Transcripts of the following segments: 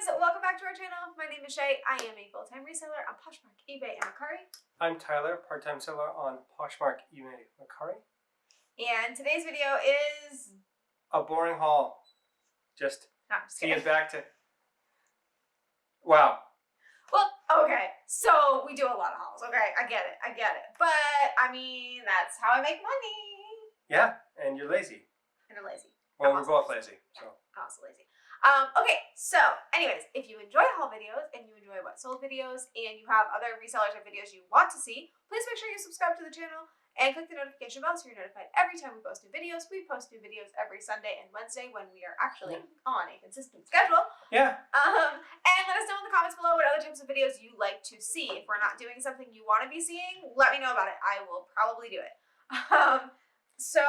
guys, welcome back to our channel. My name is Shay. I am a full-time reseller on Poshmark, eBay, and Mercari. I'm Tyler, part-time seller on Poshmark, eBay, Mercari. And today's video is a boring haul. Just to get back to... Wow. Well, okay, so we do a lot of hauls, okay? I get it. But, I mean, that's how I make money. Yeah, and you're lazy. And I'm lazy. Well, we're both lazy, so. I'm also lazy. Okay, so anyways, if you enjoy haul videos and you enjoy what sold videos and you have other resellers or videos you want to see, please make sure you subscribe to the channel and click the notification bell so you're notified every time we post new videos. We post new videos every Sunday and Wednesday when we are actually on a consistent schedule. Yeah. And let us know in the comments below what other types of videos you like to see. If we're not doing something you want to be seeing, let me know about it. I will probably do it. So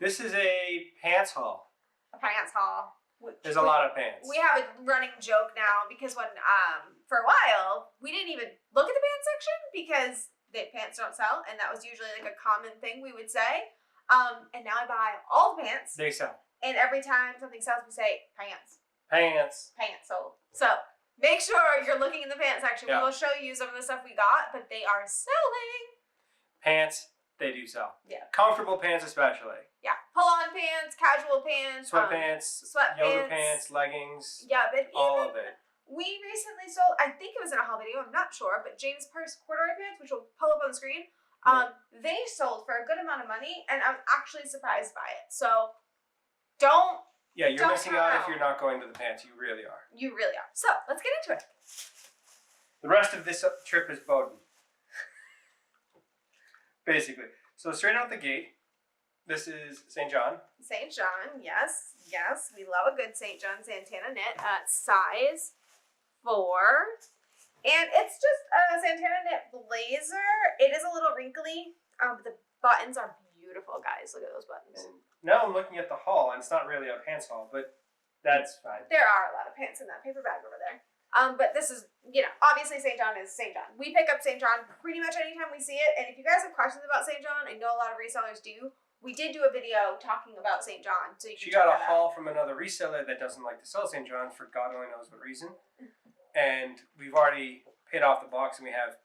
this is a pants haul. A pants haul. There's a lot of pants. We have a running joke now because when, for a while, we didn't even look at the pants section because the pants don't sell, and that was usually like a common thing we would say. And now I buy all the pants. They sell. And every time something sells, we say, pants. Pants. Pants sold. So, make sure you're looking in the pants section. Yeah. We will show you some of the stuff we got, but they are selling. Pants, they do sell. Yeah. Comfortable pants especially. Yeah. Pull-on pants, casual pants. Sweatpants, yoga pants, leggings. Yeah, but all of it. We recently sold, I think it was in a haul video, I'm not sure, but James Purse corduroy pants, which will pull up on the screen, they sold for a good amount of money, and I'm actually surprised by it. So, don't... Yeah, you're missing out if you're not going to the pants. You really are. You really are. So, let's get into it. The rest of this trip is Bowden. Basically. So, straight out the gate, this is St. John. St. John, yes. Yes, we love a good St. John Santana knit. Size 4. And it's just a Santana knit blazer. It is a little wrinkly, but the buttons are beautiful, guys. Look at those buttons. And now I'm looking at the haul, and it's not really a pants haul, but that's fine. There are a lot of pants in that paper bag over there. But this is, obviously St. John is St. John. We pick up St. John pretty much anytime we see it. And if you guys have questions about St. John, I know a lot of resellers do. We did do a video talking about St. John. So you can She got a haul from another reseller that doesn't like to sell St. John for God only knows what reason. And we've already paid off the box and we have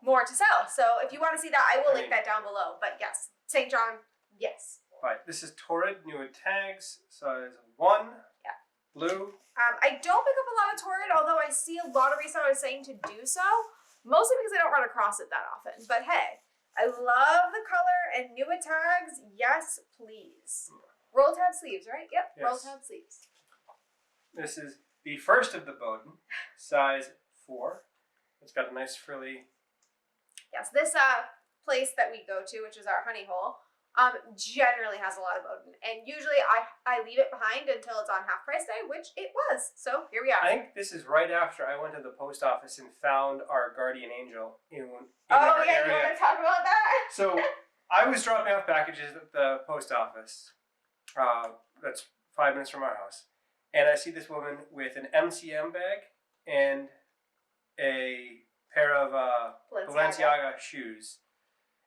more to sell. So if you want to see that, I will link that down below. But yes, St. John, yes. Right. This is Torrid, new with tags, size 1. Yeah. Blue. I don't pick up a lot of Torrid, although I see a lot of resellers saying to do so. Mostly because I don't run across it that often. But hey, I love the color and new with tags. Yes, please. Roll tab sleeves, right? Yep, yes. Roll tab sleeves. This is the first of the Bowden, size 4. It's got a nice frilly. Yes, this place that we go to, which is our honey hole, generally has a lot of Bowden. And usually I leave it behind until it's on half price day, which it was. So here we are. I think this is right after I went to the post office and found our guardian angel in our area. You want to talk about that? So I was dropping off packages at the post office. That's 5 minutes from our house. And I see this woman with an MCM bag and a pair of Balenciaga shoes.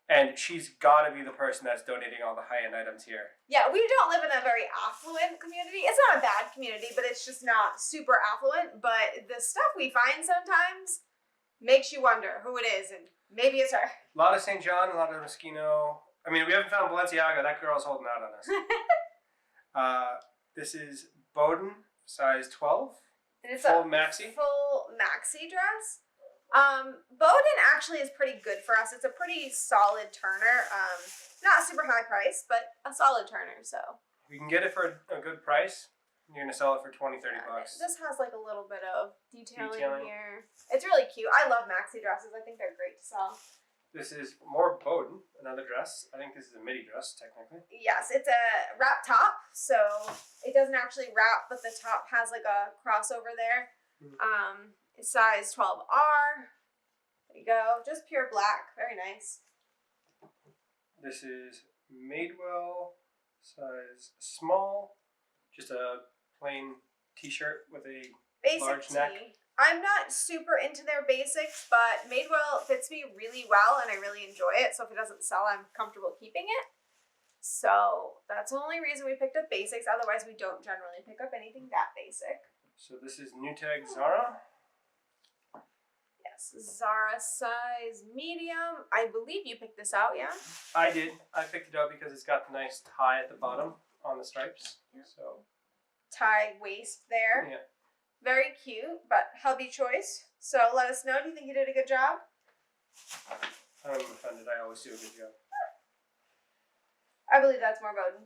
And she's got to be the person that's donating all the high-end items here. Yeah, we don't live in a very affluent community. It's not a bad community, but it's just not super affluent. But the stuff we find sometimes makes you wonder who it is, and maybe it's her. A lot of St. John, a lot of Moschino. I mean, we haven't found Balenciaga. That girl's holding out on us. This is Bowden, size 12. And it's full maxi. Full maxi dress. Bowden actually is pretty good for us. It's a pretty solid turner. Not super high price, but a solid turner, so. If you can get it for a good price, you're going to sell it for 20, 30 bucks. This has like a little bit of detailing here. It's really cute. I love maxi dresses. I think they're great to sell. This is more Bowden, another dress. I think this is a midi dress, technically. Yes, it's a wrap top, so it doesn't actually wrap, but the top has like a crossover there. It's size 12R. There you go. Just pure black. Very nice. This is Madewell, size small. Just a plain t-shirt with a large neck. I'm not super into their basics, but Madewell fits me really well and I really enjoy it. So if it doesn't sell, I'm comfortable keeping it. So that's the only reason we picked up basics. Otherwise, we don't generally pick up anything that basic. So this is new tag Zara. Yes, Zara size medium. I believe you picked this out, yeah? I did. I picked it up because it's got the nice tie at the bottom on the stripes. Yeah. So Tie waist there. yeah. Very cute, but hubby choice. So let us know. Do you think you did a good job? I'm offended. I always do a good job. I believe that's more Bowden.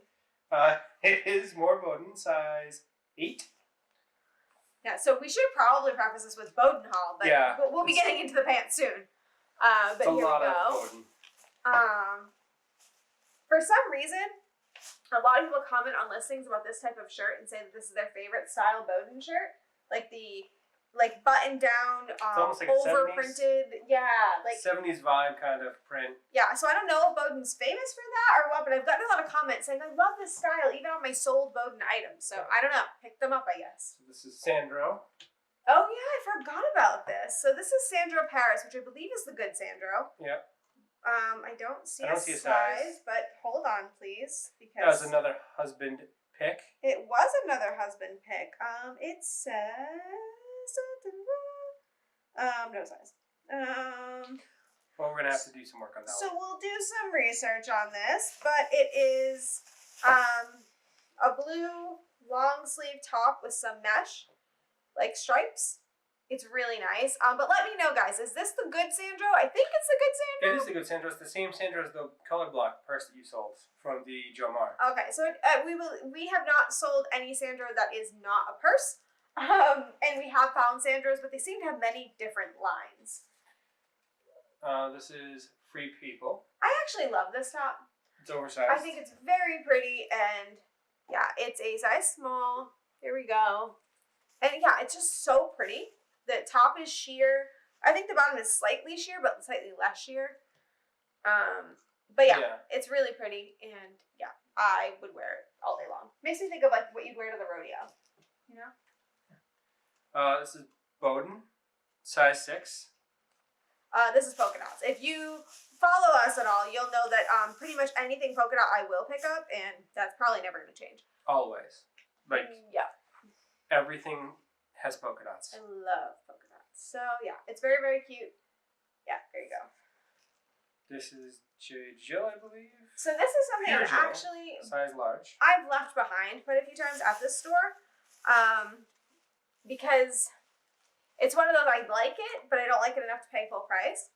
It is more Bowden, size 8. Yeah, so we should probably preface this with Bowden haul, but Yeah, we'll be getting into the pants soon. But It's a here lot we of go. Bowden. For some reason, a lot of people comment on listings about this type of shirt and say that this is their favorite style Bowden shirt, like the button down, almost like a overprinted, yeah, like 70s vibe kind of print. yeah. So I don't know if Bowden's famous for that or what, but I've gotten a lot of comments saying I love this style, even on my sold Bowden items. So I don't know, pick them up, I guess. So this is Sandro. Oh yeah, I forgot about this. So this is Sandro Paris, which I believe is the good Sandro. Yeah. I don't see I don't a see a size, size. but hold on, please, That was because another husband pick. it was another husband pick. It says no size. Well, we're gonna have to do some work on that So one. we'll do some research on this, but it is a blue long sleeve top with some mesh, like stripes. It's really nice. But let me know, guys, is this the good Sandro? I think it's the good Sandro. It is the good Sandro. It's the same Sandro as the color block purse that you sold from the Joe Mar. Okay, so we have not sold any Sandro that is not a purse. And we have found Sandros, but they seem to have many different lines. This is Free People. I actually love this top. It's oversized. I think it's very pretty, and yeah, it's a size small. Here we go. And yeah, it's just so pretty. The top is sheer. I think the bottom is slightly sheer, but slightly less sheer. But yeah, it's really pretty, and yeah, I would wear it all day long. Makes me think of like what you'd wear to the rodeo, you know? This is Bowden, size 6. This is polka dots. If you follow us at all, you'll know that pretty much anything polka dot I will pick up, and that's probably never going to change. Always. Like, yeah. everything has polka dots. I love polka dots. So, yeah, it's very, very cute. Yeah, there you go. This is J. Jill, I believe. So this is something Pure that Jill, actually size large. I've left behind quite a few times at this store. Because it's one of those, I like it, but I don't like it enough to pay full price.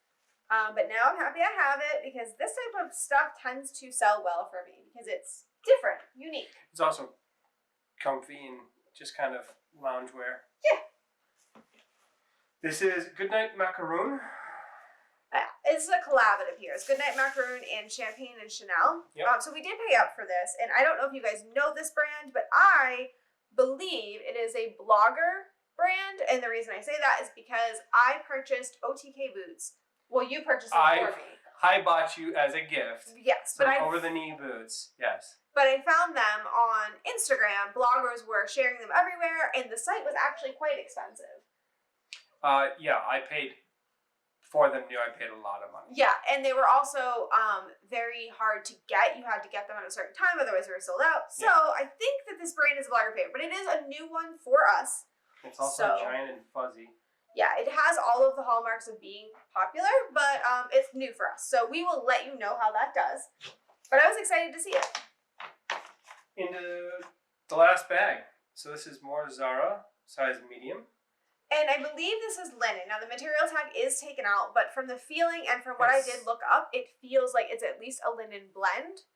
But now I'm happy I have it, because this type of stuff tends to sell well for me because it's different, unique. It's also comfy and just kind of loungewear. Yeah. This is Goodnight Macaroon. It's a collab, it appears. Goodnight Macaroon and Champagne and Chanel. Yep. So we did pay up for this, and I don't know if you guys know this brand, but I believe it is a blogger brand, and the reason I say that is because I purchased OTK boots. Well, you purchased them for me. I bought you as a gift. Yes, Some but over-the-knee boots. Yes. But I found them on Instagram. Bloggers were sharing them everywhere, and the site was actually quite expensive. Yeah, I paid for them new. I paid a lot of money. Yeah, and they were also very hard to get. You had to get them at a certain time, otherwise they were sold out. So Yeah. I think that this brand is a blogger favorite, but it is a new one for us. It's also giant and fuzzy. Yeah, it has all of the hallmarks of being popular, but it's new for us. So we will let you know how that does. But I was excited to see it. Into the last bag. So this is more Zara, size medium. And I believe this is linen. Now, the material tag is taken out, but from the feeling and from what I did look up, it feels like it's at least a linen blend.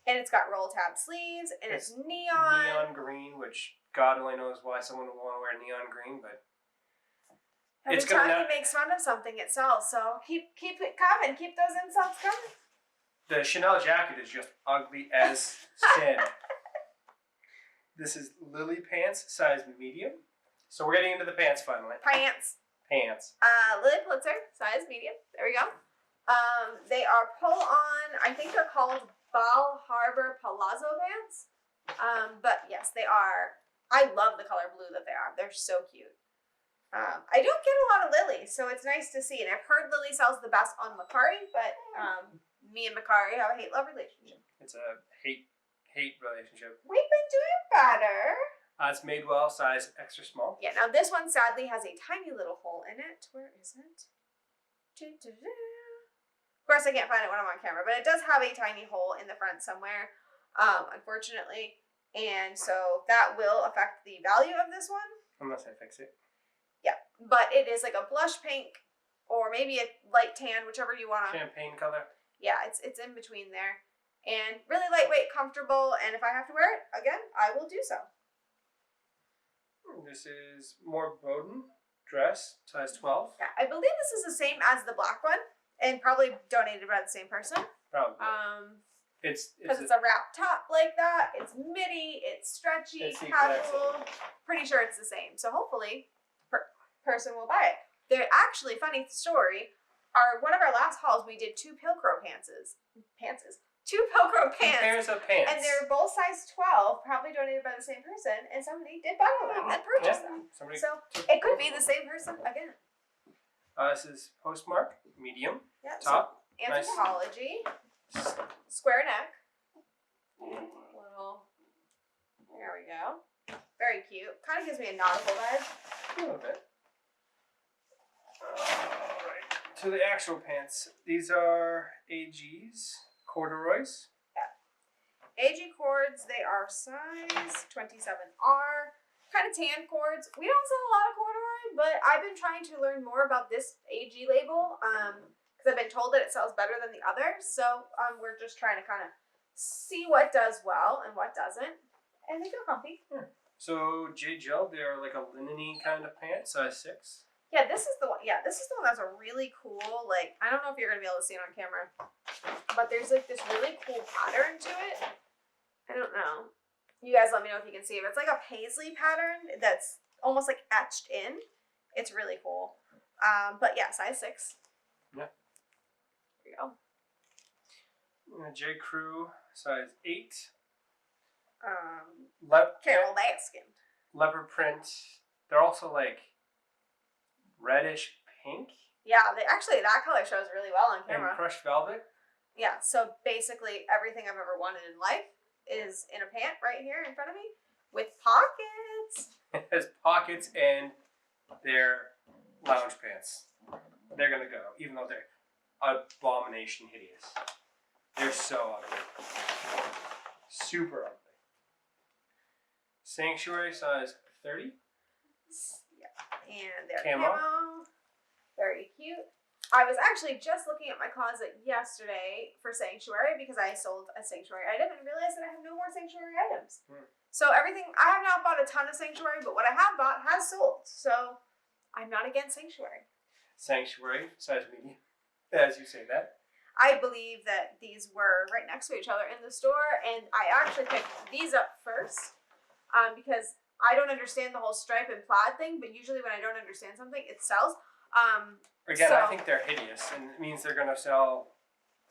And it's got roll tab sleeves, and it's neon. Neon green, which God only knows why someone would want to wear neon green, but Every time he makes fun of something, it sells. So keep it coming. Keep those insults coming. the Chanel jacket is just ugly as sin. This is Lily pants, size medium. So we're getting into the pants finally. Pants. Pants. Lily Pulitzer, size medium. There we go. They are pull-on. I think they're called Bal Harbor Palazzo pants. But yes, they are. I love the color blue that they are. They're so cute. I don't get a lot of Lily, so it's nice to see. And I've heard Lily sells the best on Mercari, but me and Mercari have a hate-love relationship. It's a hate relationship. We've been doing better. It's made well, size extra small. Yeah, now this one sadly has a tiny little hole in it. Where is it? Of course, I can't find it when I'm on camera, but it does have a tiny hole in the front somewhere, unfortunately. And so that will affect the value of this one. Unless I fix it. Yeah, but it is like a blush pink or maybe a light tan, whichever you want to. Champagne color. Yeah, it's in between there. And really lightweight, comfortable, and if I have to wear it, again, I will do so. This is more Bowden dress, size 12. Yeah, I believe this is the same as the black one, and probably donated by the same person. Probably. Because it's a wrap top like that. It's midi. It's stretchy, it's casual. Pretty sure it's the same. So hopefully, person will buy it. They're actually funny story. One of our last hauls, we did 2 Pilcro pantses. 2 Pilcro pants. 2 pairs of pants. And they're both size 12, probably donated by the same person, and somebody did buy them and purchase them. So it could be the same person again. This is Poshmark, medium, Yeah, top. So Anthropology, square neck. Little, there we go. Very cute. Kind of gives me a nautical vibe. A little bit. Alright, to the actual pants. These are AGs, corduroys. AG cords, they are size 27R. Kind of tan cords. We don't sell a lot of corduroy, but I've been trying to learn more about this AG label because I've been told that it sells better than the others. So we're just trying to kind of see what does well and what doesn't. And they feel comfy. Yeah. So J Gel, they're like a linen-y kind of pant, size 6. Yeah, this is the one. Yeah, this is the one that's a really cool, like, I don't know if you're going to be able to see it on camera, but there's like this really cool pattern to it. I don't know. You guys let me know if you can see it. It's like a paisley pattern that's almost like etched in. It's really cool. But yeah, size 6. Yeah. There you go. J Crew, size 8. Carol Baskin. Leopard print. They're also like reddish pink. Yeah, actually that color shows really well on camera. And crushed velvet. Yeah, so basically everything I've ever wanted in life is in a pant right here in front of me with pockets. It has pockets and they're lounge pants. They're gonna go, even though they're abomination hideous. They're so ugly. Super ugly. Sanctuary, size 30. Yeah, and they're Camo. Very cute. I was actually just looking at my closet yesterday for Sanctuary because I sold a Sanctuary item and realized that I have no more Sanctuary items. So everything, I have not bought a ton of Sanctuary, but what I have bought has sold. So I'm not against Sanctuary. Sanctuary, size medium, as you say that. I believe that these were right next to each other in the store, and I actually picked these up first because I don't understand the whole stripe and plaid thing, but usually when I don't understand something, it sells. Again, I think they're hideous, and it means they're going to sell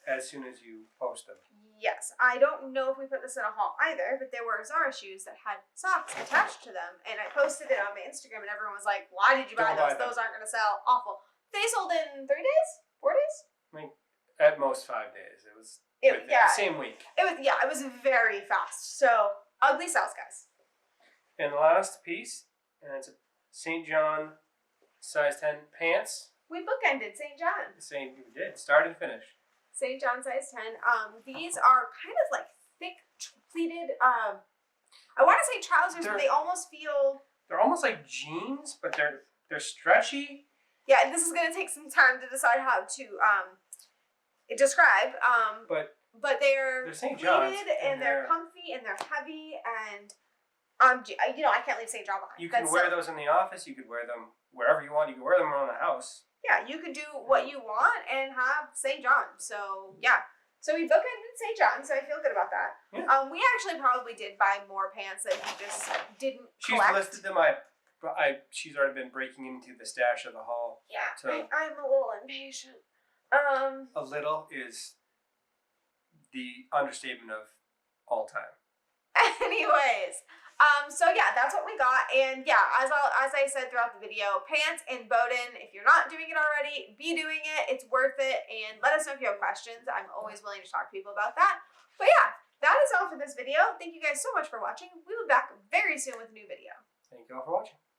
as soon as you post them. Yes, I don't know if we put this in a haul either, but there were Zara shoes that had socks attached to them, and I posted it on my Instagram, and everyone was like, "Why did you buy those? Those aren't going to sell. Awful." They sold in 3 days, 4 days. I mean, at most 5 days. It was same week. It was very fast. So ugly sells, guys. And the last piece, and it's a St. John size 10 pants. We bookended St. John. Same we did, start and finish. St. John size 10. These are kind of like thick pleated. I want to say trousers, but they almost feel. They're almost like jeans, but they're stretchy. Yeah, and this is gonna take some time to decide how to describe. But they're St. pleated and they're comfy and they're heavy and I can't leave St. John behind. You can wear those in the office. You could wear them wherever you want. You can wear them around the house. Yeah, you could do what you want and have St. John. So yeah. So we bookended St. John, so I feel good about that. Yeah. We actually probably did buy more pants that we just didn't She's collect. listed them. She's already been breaking into the stash of the haul. Yeah, so I'm a little impatient. A little is the understatement of all time. Anyways, so yeah, that's what we got, and yeah, as I said throughout the video, pants in Bowden. If you're not doing it already, be doing it. It's worth it, and let us know if you have questions. I'm always willing to talk to people about that. But yeah, that is all for this video. Thank you guys so much for watching. We will be back very soon with a new video. Thank you all for watching.